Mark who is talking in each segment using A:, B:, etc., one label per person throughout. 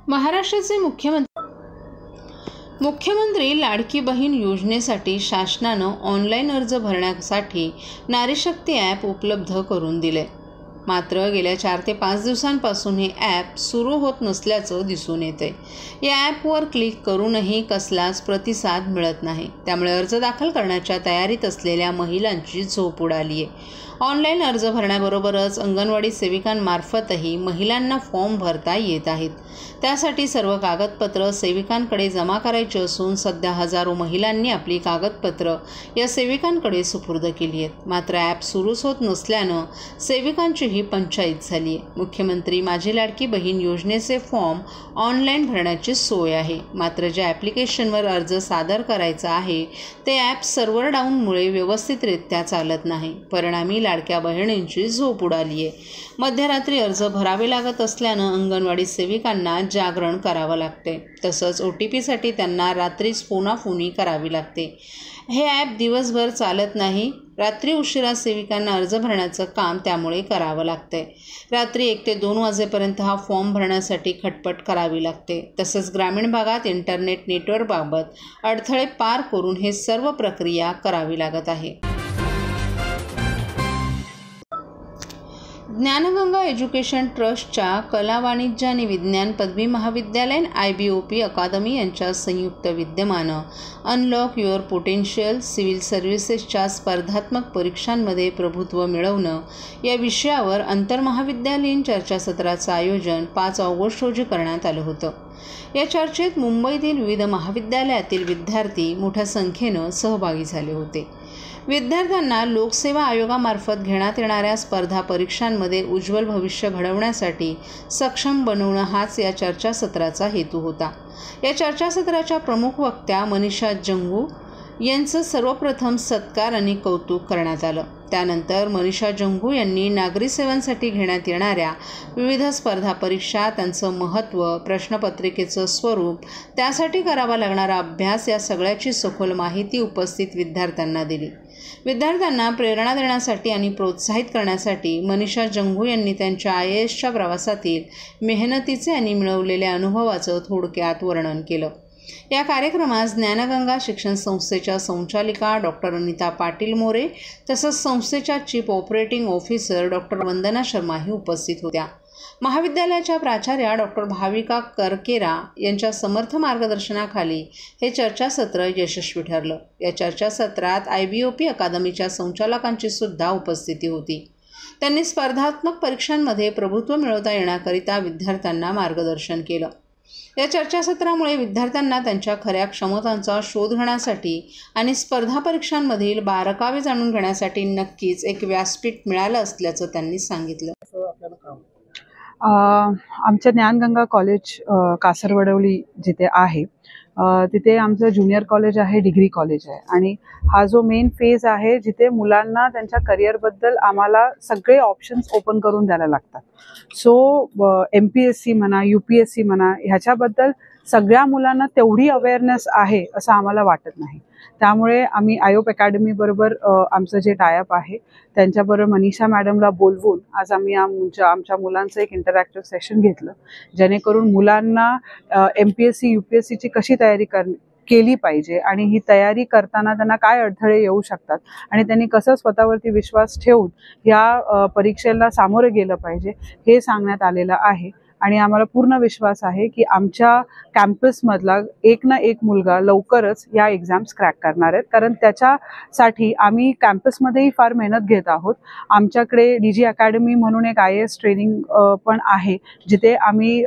A: महाराष्ट्राचे मुख्यमंत्री लाडकी बहीण योजनेसाठी शासनानं ऑनलाईन अर्ज भरण्यासाठी नारीशक्ती ॲप उपलब्ध करून दिले. मात्र गेल्या 4 ते 5 दिवसांपासून हे ॲप सुरू होत नसल्याचं दिसून येते. या ॲपवर क्लिक करूनही कसलाच प्रतिसाद मिळत नाही. त्यामुळे अर्ज दाखल करण्याच्या तयारीत असलेल्या महिलांची झोप उडाली आहे. ऑनलाईन अर्ज भरण्याबरोबरच अंगणवाडी सेविकांमार्फतही महिलांना फॉर्म भरता येत आहेत. त्यासाठी सर्व कागदपत्र सेविकांकडे जमा करायची असून सध्या हजारो महिलांनी आपली कागदपत्र या सेविकांकडे सुपूर्द केली आहेत. मात्र ॲप सुरूच होत नसल्यानं सेविकांचीही पंचायत झाली आहे. मुख्यमंत्री माझी लाडकी बहीण योजनेचे फॉर्म ऑनलाईन भरण्याची सोय आहे. मात्र ज्या ॲप्लिकेशनवर अर्ज सादर करायचा आहे ते ॲप सर्व्हर डाऊनमुळे व्यवस्थितरित्या चालत नाही. परिणामी लाडक्या बहिणींची झोप उडाली आहे. मध्यरात्री अर्ज भरावे लागत असल्यानं अंगणवाडी सेविकांना जागरण करावं लागते. तसंच OTPसाठी त्यांना रात्रीच फोनाफोनी करावी लागते. हे ॲप दिवसभर चालत नाही. रात्री उशिरा सेविकांना अर्ज भरण्याचं काम त्यामुळे करावं लागते. रात्री 1 ते 2 वाजेपर्यंत हा फॉर्म भरण्यासाठी खटपट करावी लागते. तसंच ग्रामीण भागात इंटरनेट नेटवर्कबाबत अडथळे पार करून हे सर्व प्रक्रिया करावी लागत आहे. ज्ञानगंगा एज्युकेशन ट्रस्टच्या कला, वाणिज्य आणि विज्ञान पदवी महाविद्यालय IBOP अकादमी यांच्या संयुक्त विद्यमानं अनलॉक युअर पोटेन्शियल सिव्हिल सर्व्हिसेसच्या स्पर्धात्मक परीक्षांमध्ये प्रभुत्व मिळवणं या विषयावर आंतरमहाविद्यालयीन चर्चासत्राचं आयोजन 5 ऑगस्ट रोजी करण्यात आलं होतं. या चर्चेत मुंबईतील विविध महाविद्यालयातील विद्यार्थी मोठ्या संख्येनं सहभागी झाले होते. विद्यार्थ्यांना लोकसेवा आयोगामार्फत घेण्यात येणाऱ्या स्पर्धा परीक्षांमध्ये उज्ज्वल भविष्य घडवण्यासाठी सक्षम बनवणं हाच या चर्चासत्राचा हेतू होता. या चर्चासत्राच्या प्रमुख वक्त्या मनीषा जंगू यांचं सर्वप्रथम सत्कार आणि कौतुक करण्यात आलं. त्यानंतर मनीषा जंगू यांनी नागरी सेवांसाठी घेण्यात येणाऱ्या विविध स्पर्धा परीक्षा, त्यांचं महत्त्व, प्रश्नपत्रिकेचं स्वरूप, त्यासाठी करावा लागणारा अभ्यास या सगळ्याची सखोल माहिती उपस्थित विद्यार्थ्यांना दिली. विद्यार्थ्यांना प्रेरणा देण्यासाठी आणि प्रोत्साहित करण्यासाठी मनीषा जंगू यांनी त्यांच्या IASच्या प्रवासातील मेहनतीचे आणि मिळवलेल्या अनुभवाचं थोडक्यात वर्णन केलं. या कार्यक्रमात ज्ञानगंगा शिक्षण संस्थेच्या संचालिका डॉक्टर अनिता पाटील मोरे तसंच संस्थेच्या चीफ ऑपरेटिंग ऑफिसर डॉक्टर वंदना शर्माही उपस्थित होत्या. महाविद्यालयाच्या प्राचार्या डॉक्टर भाविका करकेरा यांच्या समर्थ मार्गदर्शनाखाली हे चर्चासत्र यशस्वी ठरलं. या चर्चासत्रात IBOP अकादमीच्या संचालकांची सुद्धा उपस्थिती होती. त्यांनी स्पर्धात्मक परीक्षांमध्ये प्रभुत्व मिळवता येण्याकरिता विद्यार्थ्यांना मार्गदर्शन केलं. या चर्चासत्रामुळे विद्यार्थ्यांना त्यांच्या खऱ्या क्षमतांचा शोध घेण्यासाठी आणि स्पर्धा परीक्षांमधील बारकावे जाणून घेण्यासाठी नक्कीच एक व्यासपीठ मिळालं असल्याचं त्यांनी सांगितलं.
B: आमचं ज्ञानगंगा कॉलेज कासरवडवली जिथे आहे तिथे आमचं ज्युनियर कॉलेज आहे, डिग्री कॉलेज आहे आणि हा जो मेन फेज आहे जिथे मुलांना त्यांच्या करिअरबद्दल आम्हाला सगळे ऑप्शन्स ओपन करून द्यायला लागतात. सो MPSC म्हणा, UPSC म्हणा, ह्याच्याबद्दल सगळ्या मुलांना तेवढी अवेअरनेस आहे असं आम्हाला वाटत नाही. त्यामुळे आम्ही IOP अकॅडमी बरोबर आमचं जे टायअप आहे त्यांच्याबरोबर मनीषा मॅडमला बोलवून आज आम्ही आमच्या मुलांचं एक इंटरॅक्टिव्ह सेशन घेतलं, जेणेकरून मुलांना MPSC UPSCची कशी तयारी केली पाहिजे आणि ही तयारी करताना त्यांना काय अडथळे येऊ शकतात आणि त्यांनी कसं स्वतःवरती विश्वास ठेवून या परीक्षेला सामोरे गेलं पाहिजे हे सांगण्यात आलेलं आहे. आणि आम्हाला पूर्ण विश्वास आहे की आमच्या कॅम्पसमधला एक ना एक मुलगा लवकरच या एक्झाम्स क्रॅक करणार आहेत, कारण त्याच्यासाठी आम्ही कॅम्पसमध्येही फार मेहनत घेत आहोत. आमच्याकडे DG अकॅडमी म्हणून एक IAS ट्रेनिंग पण आहे, जिथे आम्ही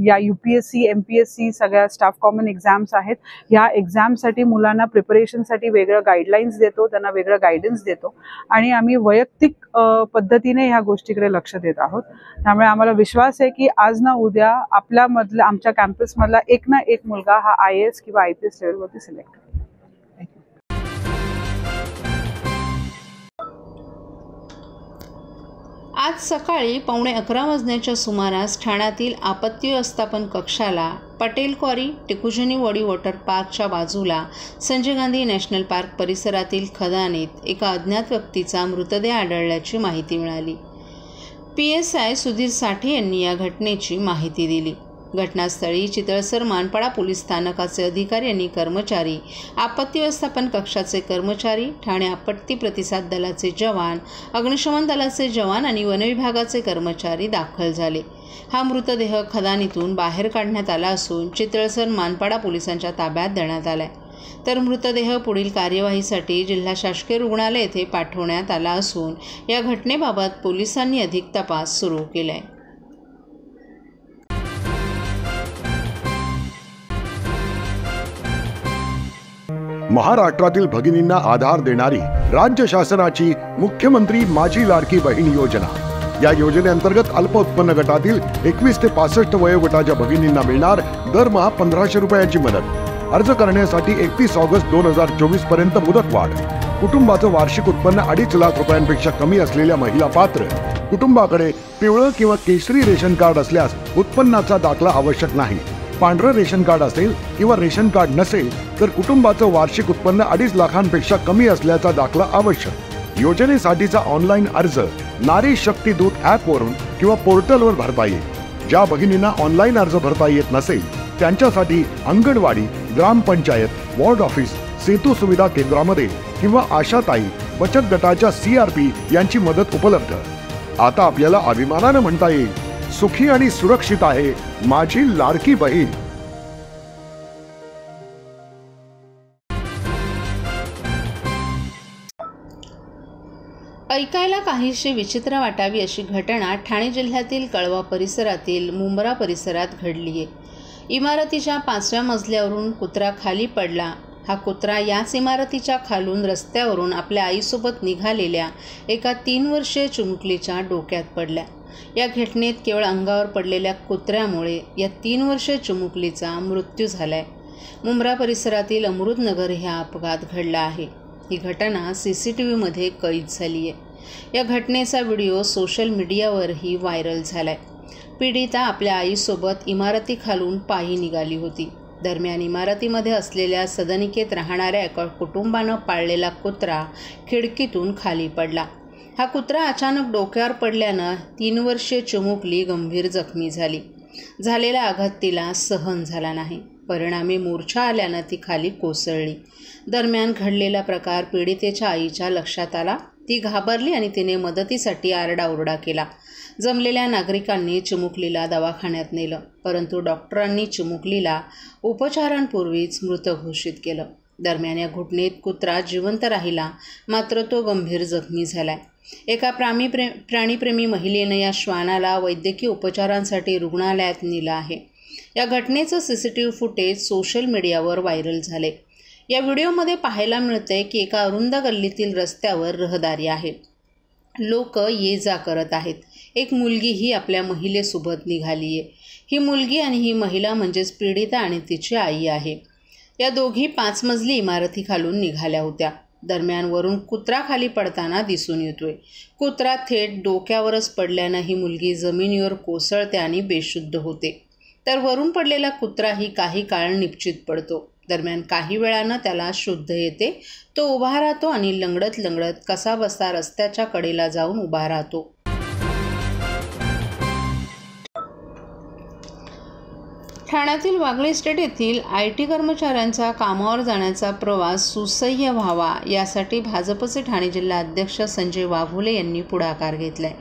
B: या UPSC MPSC सगळ्या स्टाफ कॉमन एक्झाम्स आहेत, ह्या एक्झामसाठी मुलांना प्रिपरेशनसाठी वेगळं गाईडलाईन्स देतो, त्यांना वेगळं गायडन्स देतो आणि आम्ही वैयक्तिक पद्धतीने ह्या गोष्टीकडे लक्ष देत आहोत. त्यामुळे आम्हाला विश्वास आहे की आज ना उद्या आमच्या कॅम्पसमधला एक ना एक मुलगा हा IAS किंवा IPS लेवलवरती सिलेक्ट होईल.
A: आज सकाळी 11:15 वाजण्याच्या सुमारास ठाण्यातील आपत्ती व्यवस्थापन कक्षाला पटेल क्वारी टिकुजनी वडी वॉटर पार्कच्या बाजूला संजय गांधी नॅशनल पार्क परिसरातील खदानीत एका अज्ञात व्यक्तीचा मृतदेह आढळल्याची माहिती मिळाली. PSI सुधीर साठे यांनी या घटनेची माहिती दिली. घटनास्थळी चितळसर मानपाडा पोलीस स्थानकाचे अधिकारी आणि कर्मचारी, आपत्ती व्यवस्थापन कक्षाचे कर्मचारी, ठाणे आपत्ती प्रतिसाद दलाचे जवान, अग्निशमन दलाचे जवान आणि वनविभागाचे कर्मचारी दाखल झाले. हा मृतदेह खदानीतून बाहेर काढण्यात आला असून चितळसर मानपाडा पोलिसांच्या ताब्यात देण्यात आलाय. तर मृतदेह पुढील कार्यवाहीसाठी जिल्हा शासकीय रुग्णालय येथे पाठवण्यात आला असून या घटनेबाबत पोलिसांनी अधिक तपास सुरू केलाय.
C: महाराष्ट्रातील भगिनींना आधार देणारी राज्य शासनाची मुख्यमंत्री माझी लाडकी बहीण योजना. या योजनेअंतर्गत अल्प उत्पन्न गटातील 21 ते 65 वयोगटाच्या भगिनींना मिळणार दरमहा 1500 रुपयांची मदत. अर्ज करण्यासाठी 31 ऑगस्ट 2024 पर्यंत मुदतवाढ. कुटुंबाचं वार्षिक उत्पन्न 2.5 लाख रुपयांपेक्षा कमी असलेल्या महिला पात्र. कुटुंबाकडे पिवळं किंवा केशरी रेशन कार्ड असल्यास उत्पन्नाचा दाखला आवश्यक नाही. पांढरं रेशन कार्ड असेल किंवा रेशन कार्ड नसेल तर कुटुंबाचं वार्षिक उत्पन्न 2.5 लाखांपेक्षा कमी असल्याचा दाखला आवश्यक. योजनेसाठीचा ऑनलाईन अर्ज नारी शक्ती दूत ॲपवरून किंवा पोर्टलवर भरता येईल. ज्या भगिनींना ऑनलाईन अर्ज भरता येत नसेल त्यांच्यासाठी अंगणवाडी, ग्रामपंचायत, वॉर्ड ऑफिस, सेतू सुविधा केंद्रामध्ये किंवा आशाताई बचत गटाच्या CRP यांची मदत उपलब्ध. आता आपल्याला अभिमानानं म्हणता येईल, सुखी आणि सुरक्षित आहे माझी लाडकी बहीण.
A: ऐकायला काहीशी विचित्र वाटावी अशी घटना ठाणे जिल्ह्यातील कळवा परिसरातील मुंब्रा परिसरात घडली आहे. इमारतीच्या 5व्या मजल्यावरून कुत्रा खाली पडला. हा कुत्रा याच इमारतीच्या खालून रस्त्यावरून आपल्या आईसोबत निघालेल्या एका 3 वर्षीय चिमुकलीच्या डोक्यात पडला. या घटनेत केवळ अंगावर पडलेल्या कुत्र्यामुळे या 3 वर्षीय चिमुकलीचा मृत्यू झालाय. मुंब्रा परिसरातील अमृतनगर हा अपघात घडला आहे. ही घटना CCTVमध्ये कैद झाली आहे. या घटनेचा व्हिडिओ सोशल मीडियावरही व्हायरल झालाय. पीडिता आपल्या आईसोबत इमारतीखालून पायी निघाली होती. दरम्यान इमारतीमध्ये असलेल्या सदनिकेत राहणाऱ्या एका कुटुंबानं पाळलेला कुत्रा खिडकीतून खाली पडला. हा कुत्रा अचानक डोक्यावर पडल्यानं 3 वर्षीय चिमुकली गंभीर जखमी झाली. झालेला आघात तिला सहन झाला नाही. परिणामी मूर्छा आल्यानं ती खाली कोसळली. दरम्यान घडलेला प्रकार पीडितेच्या आईच्या लक्षात आला. ती घाबरली आणि तिने मदतीसाठी आरडाओरडा केला. जमलेल्या नागरिकांनी चिमुकलीला दवाखान्यात नेलं, परंतु डॉक्टरांनी चिमुकलीला उपचारांपूर्वीच मृत घोषित केलं. दरम्यान या घटनेत कुत्रा जिवंत राहिला, मात्र तो गंभीर जखमी झालाय. एका प्राणीप्रेमी महिलेनं या श्वानाला वैद्यकीय उपचारांसाठी रुग्णालयात नेलं आहे. या घटनेचं CCTV फुटेज सोशल मीडियावर व्हायरल झाले. या व्हिडिओमध्ये पाहायला मिळतंय की एका अरुंद गल्लीतील रस्त्यावर रहदारी आहे. लोक ये जा करत आहेत. एक मुलगीही आपल्या महिलेसोबत निघाली आहे. ही मुलगी आणि ही महिला म्हणजेच पीडिता आणि तिची आई आहे. या दोघी 5 मजली इमारतीखालून निघाल्या होत्या. दरम्यान वरून कुत्रा खाली पडताना दिसून येतोय. कुत्रा थेट डोक्यावरच पडल्यानं ही मुलगी जमिनीवर कोसळते आणि बेशुद्ध होते. तर वरून पडलेला कुत्राही काही काळ निपचित पडतो. दरम्यान काही वेळानं त्याला शुद्ध येते. तो उभा राहतो आणि लंगडत लंगडत कसा बसा रस्त्याच्या कडेला जाऊन उभा राहतो. ठाण्यातील वागळे इस्टेट येथील IT कर्मचाऱ्यांचा कामावर जाण्याचा प्रवास सुसह्य व्हावा यासाठी भाजपचे ठाणे जिल्हा अध्यक्ष संजय वाघुले यांनी पुढाकार घेतलाय.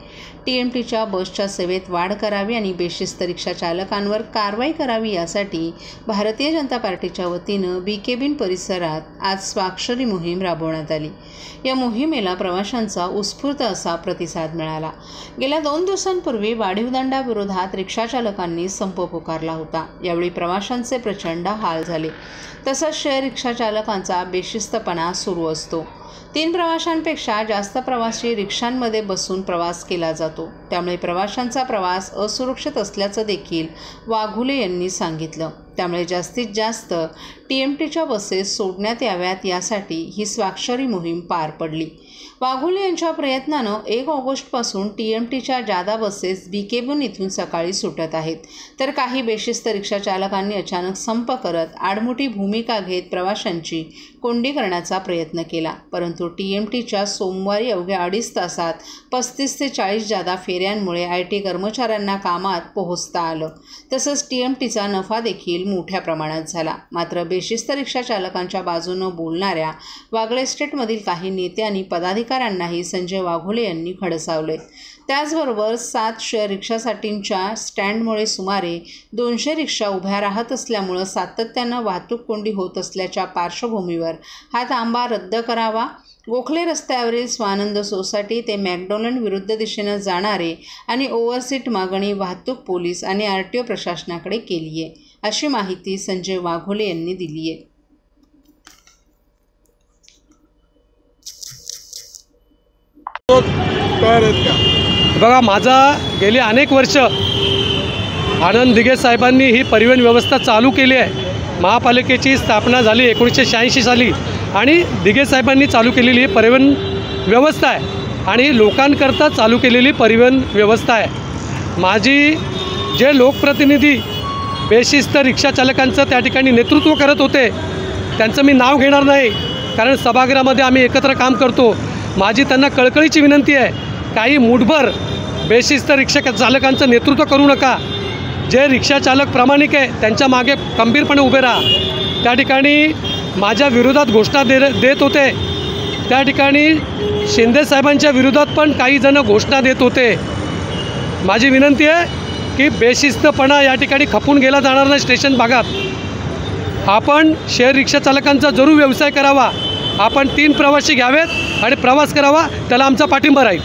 A: TMTच्या बसच्या सेवेत वाढ करावी आणि बेशिस्त रिक्षा चालकांवर कारवाई करावी यासाठी भारतीय जनता पार्टीच्या वतीनं BK-बिन परिसरात आज स्वाक्षरी मोहीम राबवण्यात आली. या मोहिमेला प्रवाशांचा उत्स्फूर्त असा प्रतिसाद मिळाला. गेल्या 2 दिवसांपूर्वी वाढीव दंडाविरोधात रिक्षा चालकांनी संप पुकारला होता. यावेळी प्रवाशांचे प्रचंड हाल झाले. तसंच शेअर रिक्षा चालकांचा बेशिस्तपणा सुरू असतो. 3 प्रवाशांपेक्षा जास्त प्रवासी रिक्षांमध्ये बसून प्रवास केला जातो. त्यामुळे प्रवाशांचा प्रवास असुरक्षित असल्याचं देखील वाघुले यांनी सांगितलं. त्यामुळे जास्तीत जास्त TMTच्या बसेस सोडण्यात याव्यात यासाठी ही स्वाक्षरी मोहीम पार पडली. वाघोले यांच्या प्रयत्नानं 1 ऑगस्टपासून TMTच्या जादा बसेस BKBN इथून सकाळी सुटत आहेत, तर काही बेशिस्त रिक्षा चालकांनी अचानक संप करत आडमुठी भूमिका घेत प्रवाशांची कोंडी करण्याचा प्रयत्न केला. परंतु TMTच्या सोमवारी अवघ्या 2.5 तासात 35 ते 40 जादा फेऱ्यांमुळे IT कर्मचाऱ्यांना कामात पोहोचता आलं. तसंच TMTचा नफा देखील मोठ्या प्रमाणात झाला. मात्र बेशिस्त रिक्षा चालकांच्या बाजूनं बोलणाऱ्या वागळे एस्टेटमधील काही नेते आणि पदाधिकाऱ्यांनाही संजय वाघोले यांनी खडसावले. त्याचबरोबर 7 शेअर रिक्षासाठींच्या स्टँडमुळे सुमारे 200 रिक्षा उभ्या राहत असल्यामुळं सातत्यानं वाहतूक कोंडी होत असल्याच्या पार्श्वभूमीवर हा तांबा रद्द करावा, गोखले रस्त्यावरील स्वानंद सोसायटी ते मॅकडोनल्ड विरुद्ध दिशेनं जाणारे आणि ओव्हरसीट मागणी वाहतूक पोलीस आणि RTO प्रशासनाकडे केली आहे, अशी माहिती संजय वाघोले यांनी दिली आहे.
D: बघा, माझा गेली अनेक वर्ष आनंद दिघे साहेबांनी ही परिवहन व्यवस्था चालू केली आहे. महापालिकेची स्थापना झाली 1986 साली आणि दिघे साहेबांनी चालू केलेली ही परिवहन व्यवस्था आहे आणि लोकांकरता चालू केलेली परिवहन व्यवस्था आहे. माझी जे लोकप्रतिनिधी बेशिस्त रिक्षाचालकांचं त्या ठिकाणी नेतृत्व करत होते त्यांचं मी नाव घेणार नाही, कारण सभागृहामध्ये आम्ही एकत्र काम करतो. माझी त्यांना कळकळीची विनंती आहे, काही मुठभर बेशिस्त रिक्षा चालकांचं नेतृत्व करू नका. जे रिक्षाचालक प्रामाणिक आहे त्यांच्या मागे खंबीरपणे उभे राहा. त्या ठिकाणी माझ्या विरोधात घोषणा देत होते, त्या ठिकाणी शिंदे साहेबांच्या विरोधात पण काही जण घोषणा देत होते. माझी विनंती आहे की बेशिस्तपणा या ठिकाणी खपून गेला जाणार नाही. स्टेशन भागात आपण शेअर रिक्षाचालकांचा जरूर व्यवसाय करावा. आपण 3 प्रवासी घ्यावेत आणि प्रवास करावा, त्याला आमचा पाठिंबा राहील.